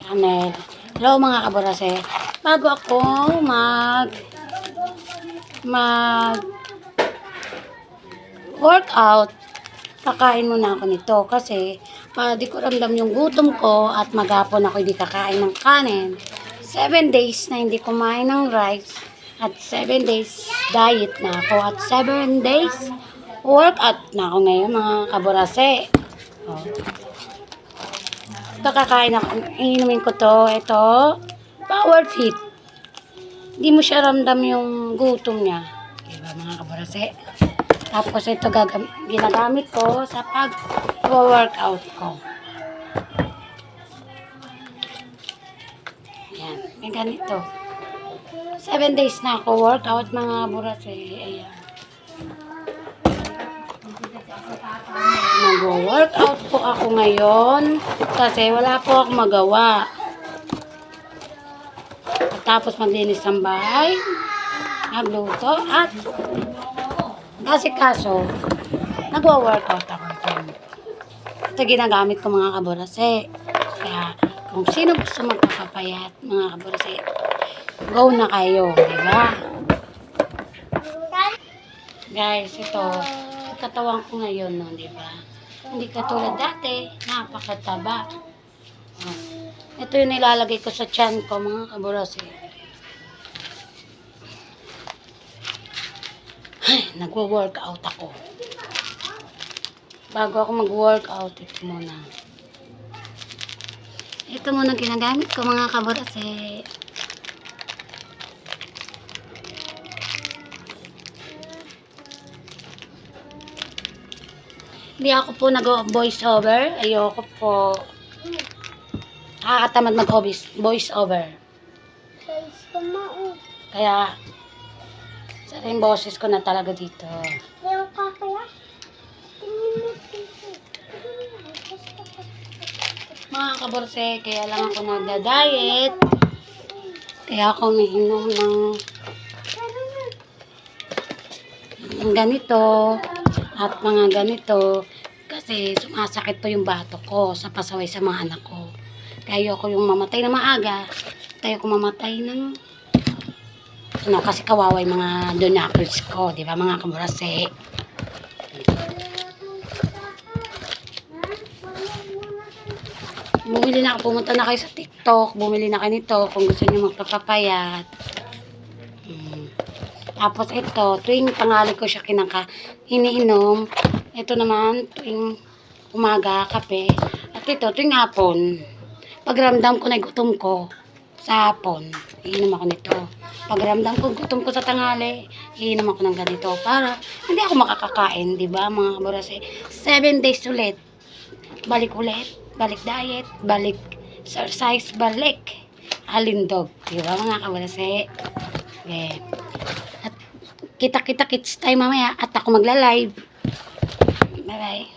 channel. Hello mga kaborase. Bago ako mag workout, kakain muna ako nito kasi di ko ramdam yung gutom ko at maghapon ako hindi kakain ng kanin. 7 days na hindi kumain ng rice at 7 days diet na ako at 7 days workout na ako ngayon mga kaborase. Oh. Ito kakain ako, inumin ko to, ito, Power Fit. Hindi mo siya ramdam yung gutom niya. Diba mga kaborase? Tapos ito ginagamit ko sa pag-workout ko. Ayan, may ganito. 7 days na ako workout mga kaborase. Ayan. Mag-workout po ako ngayon kasi wala po ako magawa. Tapos maglinis ng bahay, magluto at kasi kaso nagwo-workout ako. Ito ginagamit ko mga kaborase. Kaya kung sino gusto magpapapayat mga kaborase, go na kayo, di ba? Guys, ito katawan ko ngayon, no, di ba? Hindi katulad dati, napakataba. Oh. Ito yung nilalagay ko sa tiyan ko, mga kaborase. Ay, nagwo-workout ako. Bago ako mag-workout, ito muna. Ito muna ginagamit ko, mga kaborase. Hindi ako po nag-voice over. Ayoko po. Nakakatamad mag-voice over. Kaya, sa rin boses ko na talaga dito. Mga kaborse, kaya lang ako nagda-diet. Kaya ako umiinom ng ganito. At mga ganito, kasi sumasakit po yung bato ko sa pasaway sa mga anak ko. Kaya ayoko yung mamatay na maaga. Kaya ayoko mamatay ng kasi kawaway mga donacles ko, di ba mga kaborase? Bumili na ako, pumunta na kayo sa TikTok, bumili na kayo nito kung gusto niyo magpapapayat. Tapos ito, tuwing tanghali ko siya iniinom. Ito naman, tuwing umaga, kape. At ito, tuwing hapon. Pagramdam ko na gutom ko sa hapon, iinom ako nito. Pagramdam ko gutom ko sa tanghali, iinom ako ng ganito. Para hindi ako makakakain, di ba mga kaborase? 7 days ulit. Balik ulit, balik diet, balik exercise, balik alindog. Di ba mga kaborase? Okay. Kita-kita kits tayo mamaya at ako magla-live. Bye-bye.